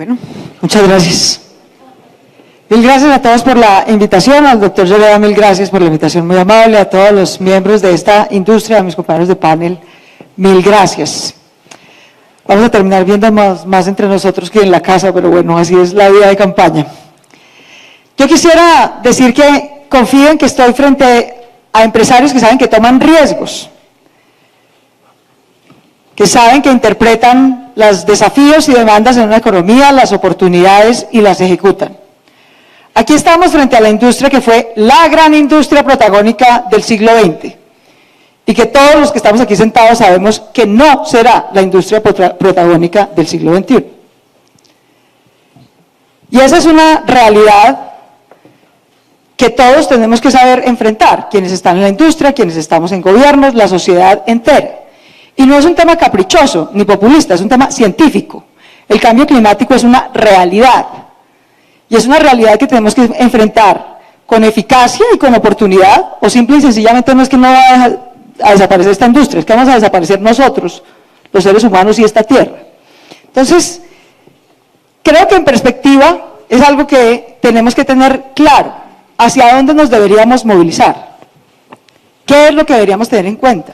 Bueno, muchas gracias. Mil gracias a todos por la invitación, al doctor Lloreda, mil gracias por la invitación muy amable, a todos los miembros de esta industria, a mis compañeros de panel, mil gracias. Vamos a terminar viendo más entre nosotros que en la casa, pero bueno, así es la vida de campaña. Yo quisiera decir que confíen que estoy frente a empresarios que saben que toman riesgos, que saben que interpretan los desafíos y demandas en una economía, las oportunidades y las ejecutan. Aquí estamos frente a la industria que fue la gran industria protagónica del siglo XX y que todos los que estamos aquí sentados sabemos que no será la industria protagónica del siglo XXI. Y esa es una realidad que todos tenemos que saber enfrentar, quienes están en la industria, quienes estamos en gobiernos, la sociedad entera. Y no es un tema caprichoso ni populista, es un tema científico. El cambio climático es una realidad. Y es una realidad que tenemos que enfrentar con eficacia y con oportunidad, o simple y sencillamente no es que no va a desaparecer esta industria, es que vamos a desaparecer nosotros, los seres humanos y esta tierra. Entonces, creo que en perspectiva es algo que tenemos que tener claro, hacia dónde nos deberíamos movilizar, qué es lo que deberíamos tener en cuenta.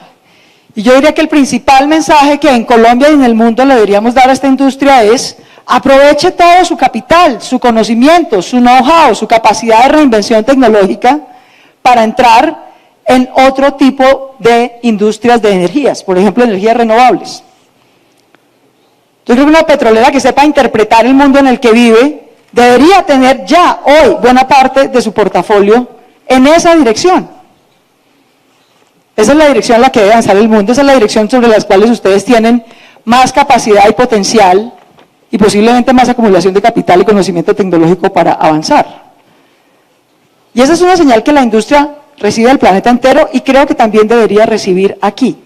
Y yo diría que el principal mensaje que en Colombia y en el mundo le deberíamos dar a esta industria es: aproveche todo su capital, su conocimiento, su know-how, su capacidad de reinvención tecnológica para entrar en otro tipo de industrias de energías, por ejemplo, energías renovables. Yo creo que una petrolera que sepa interpretar el mundo en el que vive debería tener ya hoy buena parte de su portafolio en esa dirección. Esa es la dirección en la que debe avanzar el mundo, esa es la dirección sobre las cuales ustedes tienen más capacidad y potencial y posiblemente más acumulación de capital y conocimiento tecnológico para avanzar. Y esa es una señal que la industria recibe del planeta entero y creo que también debería recibir aquí.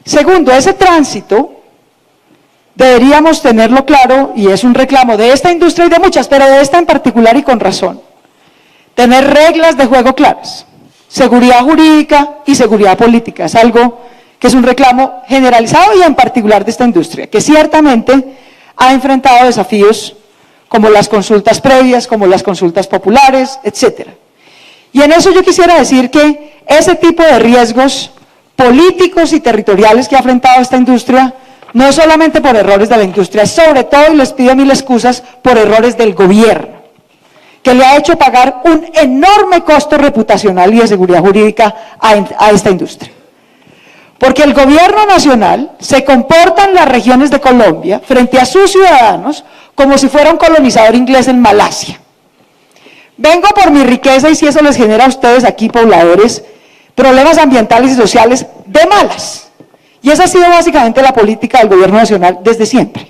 Segundo, ese tránsito deberíamos tenerlo claro, y es un reclamo de esta industria y de muchas, pero de esta en particular y con razón. Tener reglas de juego claras, seguridad jurídica y seguridad política, es algo que es un reclamo generalizado y en particular de esta industria, que ciertamente ha enfrentado desafíos como las consultas previas, como las consultas populares, etcétera. Y en eso yo quisiera decir que ese tipo de riesgos políticos y territoriales que ha enfrentado esta industria, no es solamente por errores de la industria, es sobre todo, y les pido mil excusas, por errores del gobierno, que le ha hecho pagar un enorme costo reputacional y de seguridad jurídica a esta industria. Porque el gobierno nacional se comporta en las regiones de Colombia frente a sus ciudadanos como si fuera un colonizador inglés en Malasia. Vengo por mi riqueza y si eso les genera a ustedes aquí, pobladores, problemas ambientales y sociales de malas. Y esa ha sido básicamente la política del gobierno nacional desde siempre.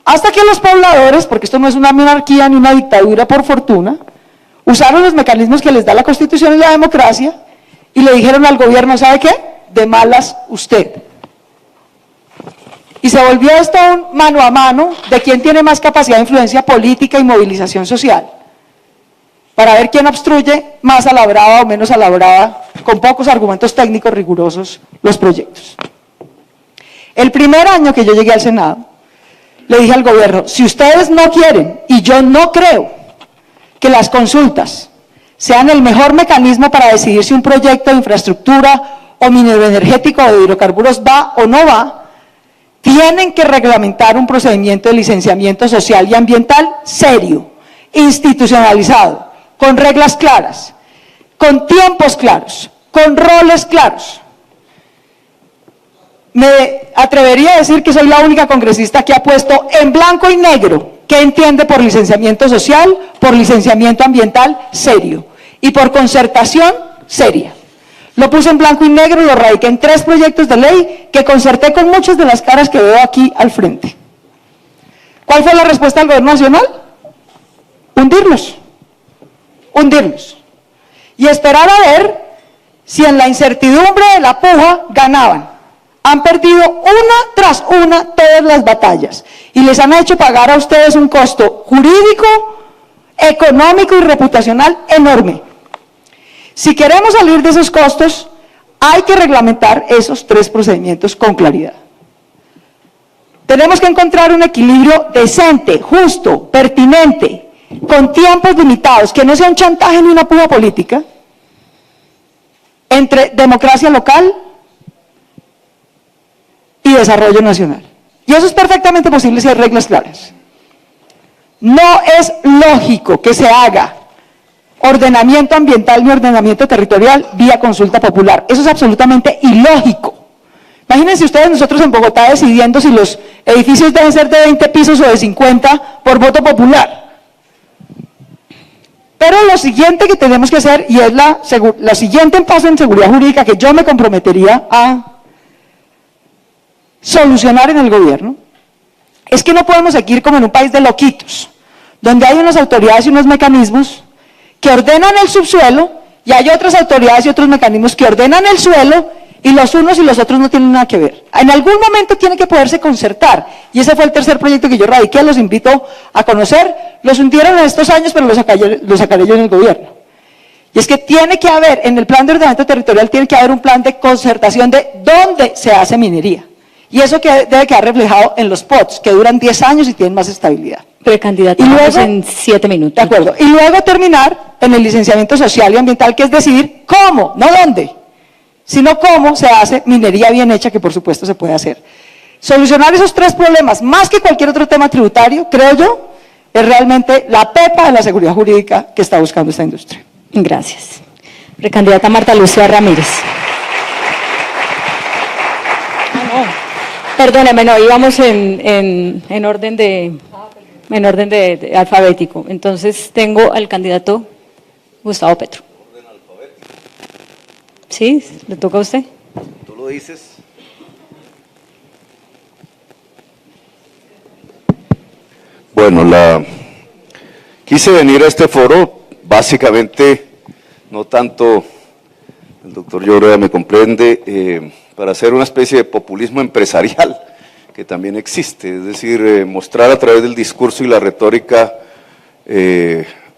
Hasta que los pobladores, porque esto no es una monarquía ni una dictadura por fortuna, usaron los mecanismos que les da la Constitución y la democracia y le dijeron al gobierno, ¿sabe qué? De malas usted. Y se volvió esto un mano a mano de quién tiene más capacidad de influencia política y movilización social, para ver quién obstruye más a la brava o menos a la brava, con pocos argumentos técnicos rigurosos, los proyectos. El primer año que yo llegué al Senado, le dije al gobierno, si ustedes no quieren, y yo no creo que las consultas sean el mejor mecanismo para decidir si un proyecto de infraestructura o mineroenergético o de hidrocarburos va o no va, tienen que reglamentar un procedimiento de licenciamiento social y ambiental serio, institucionalizado, con reglas claras, con tiempos claros, con roles claros. Me atrevería a decir que soy la única congresista que ha puesto en blanco y negro qué entiende por licenciamiento social, por licenciamiento ambiental serio y por concertación seria. Lo puse en blanco y negro y lo radiqué en 3 proyectos de ley que concerté con muchas de las caras que veo aquí al frente. ¿Cuál fue la respuesta del gobierno nacional? Hundirlos. Hundirlos. Y esperar a ver si en la incertidumbre de la puja ganaban. Han perdido una tras una todas las batallas y les han hecho pagar a ustedes un costo jurídico, económico y reputacional enorme. Si queremos salir de esos costos, hay que reglamentar esos 3 procedimientos con claridad. Tenemos que encontrar un equilibrio decente, justo, pertinente, con tiempos limitados, que no sea un chantaje ni una puja política, entre democracia local y desarrollo nacional. Y eso es perfectamente posible si hay reglas claras. No es lógico que se haga ordenamiento ambiental ni ordenamiento territorial vía consulta popular. Eso es absolutamente ilógico. Imagínense ustedes nosotros en Bogotá decidiendo si los edificios deben ser de 20 pisos o de 50 por voto popular. Pero lo siguiente que tenemos que hacer, y es la siguiente paso en seguridad jurídica que yo me comprometería a solucionar en el gobierno, es que no podemos seguir como en un país de loquitos, donde hay unas autoridades y unos mecanismos que ordenan el subsuelo y hay otras autoridades y otros mecanismos que ordenan el suelo y los unos y los otros no tienen nada que ver. En algún momento tiene que poderse concertar y ese fue el tercer proyecto que yo radiqué, los invito a conocer, los hundieron en estos años pero los sacaré yo en el gobierno. Y es que tiene que haber, en el plan de ordenamiento territorial tiene que haber un plan de concertación de dónde se hace minería. Y eso debe quedar reflejado en los POTS, que duran 10 años y tienen más estabilidad. Precandidato, luego, en 7 minutos. De acuerdo. Y luego terminar en el licenciamiento social y ambiental, que es decidir cómo, no dónde, sino cómo se hace minería bien hecha, que por supuesto se puede hacer. Solucionar esos tres problemas, más que cualquier otro tema tributario, creo yo, es realmente la pepa de la seguridad jurídica que está buscando esta industria. Gracias. Precandidata Marta Lucía Ramírez. Perdóneme, no, íbamos en orden de alfabético. Entonces tengo al candidato Gustavo Petro. ¿Orden alfabético? ¿Sí? ¿Le toca a usted? ¿Tú lo dices? Bueno, quise venir a este foro básicamente, no tanto, el doctor Lloreda me comprende, para hacer una especie de populismo empresarial que también existe, es decir, mostrar a través del discurso y la retórica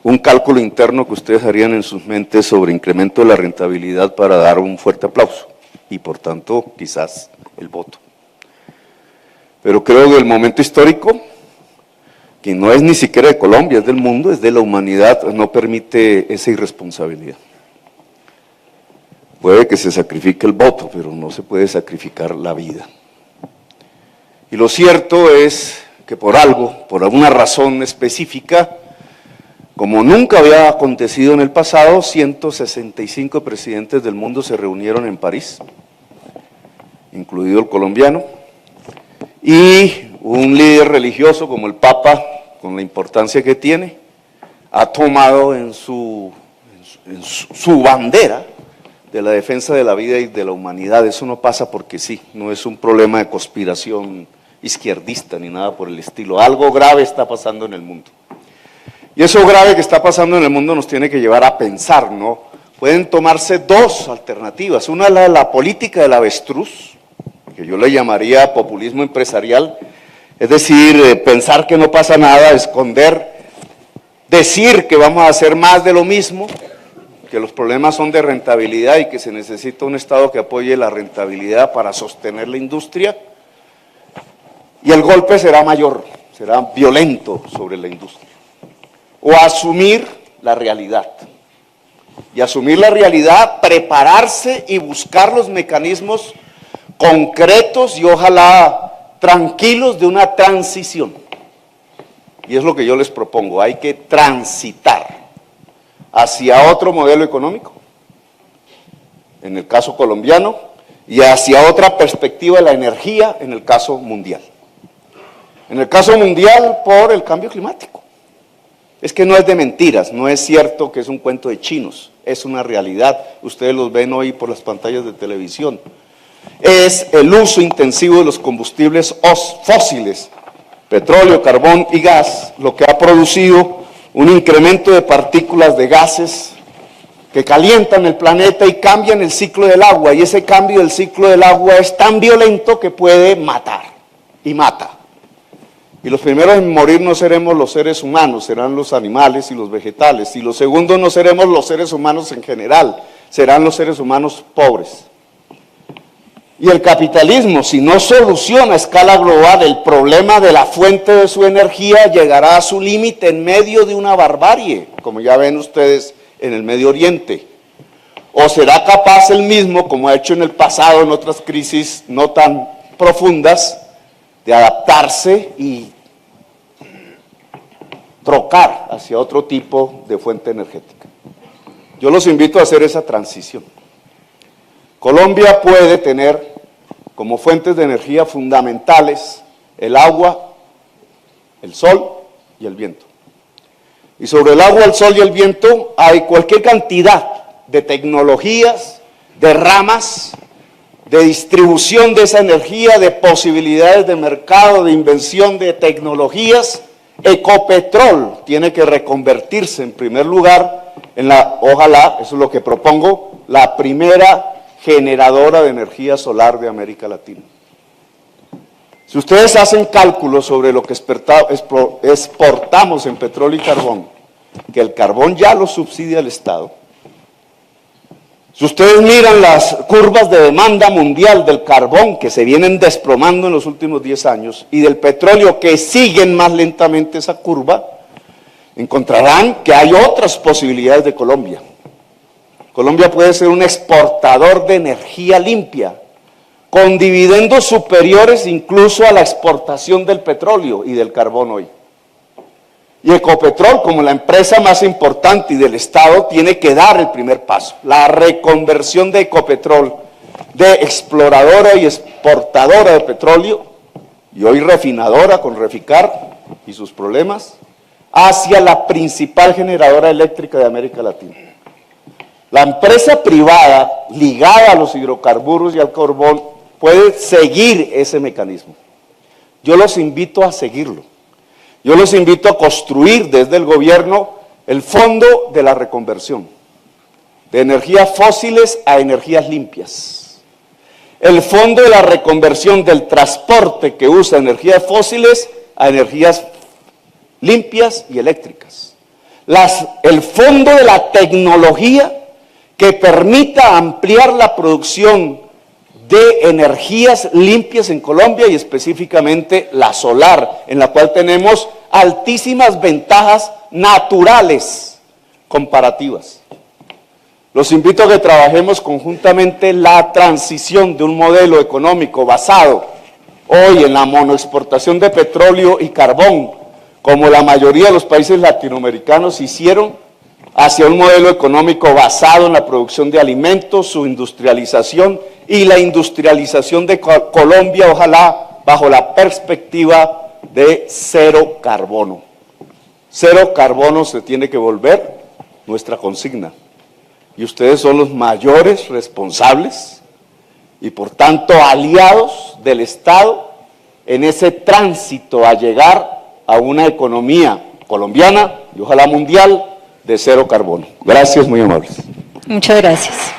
un cálculo interno que ustedes harían en sus mentes sobre incremento de la rentabilidad para dar un fuerte aplauso y por tanto quizás el voto. Pero creo que el momento histórico, que no es ni siquiera de Colombia, es del mundo, es de la humanidad, no permite esa irresponsabilidad. Puede que se sacrifique el voto, pero no se puede sacrificar la vida. Y lo cierto es que por algo, por alguna razón específica, como nunca había acontecido en el pasado, 165 presidentes del mundo se reunieron en París, incluido el colombiano, y un líder religioso como el Papa, con la importancia que tiene, ha tomado en su bandera de la defensa de la vida y de la humanidad. Eso no pasa porque sí, no es un problema de conspiración izquierdista ni nada por el estilo. Algo grave está pasando en el mundo. Y eso grave que está pasando en el mundo nos tiene que llevar a pensar, ¿no? Pueden tomarse dos alternativas. Una es la política del avestruz, que yo le llamaría populismo empresarial, es decir, pensar que no pasa nada, esconder, decir que vamos a hacer más de lo mismo, que los problemas son de rentabilidad y que se necesita un Estado que apoye la rentabilidad para sostener la industria, y el golpe será mayor, será violento sobre la industria. O asumir la realidad, y asumir la realidad, prepararse y buscar los mecanismos concretos y ojalá tranquilos de una transición. Y es lo que yo les propongo, hay que transitar hacia otro modelo económico, en el caso colombiano, y hacia otra perspectiva de la energía, en el caso mundial. En el caso mundial, por el cambio climático. Es que no es de mentiras, no es cierto que es un cuento de chinos, es una realidad, ustedes los ven hoy por las pantallas de televisión. Es el uso intensivo de los combustibles fósiles, petróleo, carbón y gas, lo que ha producido un incremento de partículas de gases que calientan el planeta y cambian el ciclo del agua, y ese cambio del ciclo del agua es tan violento que puede matar, y mata. Y los primeros en morir no seremos los seres humanos, serán los animales y los vegetales, y los segundos no seremos los seres humanos en general, serán los seres humanos pobres. Y el capitalismo, si no soluciona a escala global el problema de la fuente de su energía, llegará a su límite en medio de una barbarie, como ya ven ustedes en el Medio Oriente. O será capaz él mismo, como ha hecho en el pasado en otras crisis no tan profundas, de adaptarse y trocar hacia otro tipo de fuente energética. Yo los invito a hacer esa transición. Colombia puede tener como fuentes de energía fundamentales el agua, el sol y el viento. Y sobre el agua, el sol y el viento hay cualquier cantidad de tecnologías, de ramas, de distribución de esa energía, de posibilidades de mercado, de invención de tecnologías. Ecopetrol tiene que reconvertirse en primer lugar en la, ojalá, eso es lo que propongo, la primera generadora de energía solar de América Latina. Si ustedes hacen cálculos sobre lo que exportamos en petróleo y carbón, que el carbón ya lo subsidia el Estado, si ustedes miran las curvas de demanda mundial del carbón que se vienen desplomando en los últimos 10 años y del petróleo que siguen más lentamente esa curva, encontrarán que hay otras posibilidades de Colombia. Colombia puede ser un exportador de energía limpia, con dividendos superiores incluso a la exportación del petróleo y del carbón hoy. Y Ecopetrol, como la empresa más importante y del Estado, tiene que dar el primer paso. La reconversión de Ecopetrol de exploradora y exportadora de petróleo, y hoy refinadora con Reficar y sus problemas, hacia la principal generadora eléctrica de América Latina. La empresa privada ligada a los hidrocarburos y al carbón puede seguir ese mecanismo. Yo los invito a seguirlo. Yo los invito a construir desde el gobierno el fondo de la reconversión, de energías fósiles a energías limpias. El fondo de la reconversión del transporte que usa energías fósiles a energías limpias y eléctricas. El fondo de la tecnología que permita ampliar la producción de energías limpias en Colombia y específicamente la solar, en la cual tenemos altísimas ventajas naturales comparativas. Los invito a que trabajemos conjuntamente la transición de un modelo económico basado hoy en la monoexportación de petróleo y carbón, como la mayoría de los países latinoamericanos hicieron, hacia un modelo económico basado en la producción de alimentos, su industrialización y la industrialización de Colombia, ojalá bajo la perspectiva de cero carbono. Cero carbono se tiene que volver nuestra consigna. Y ustedes son los mayores responsables y por tanto aliados del Estado en ese tránsito a llegar a una economía colombiana y ojalá mundial de cero carbono. Gracias, muy amables. Muchas gracias.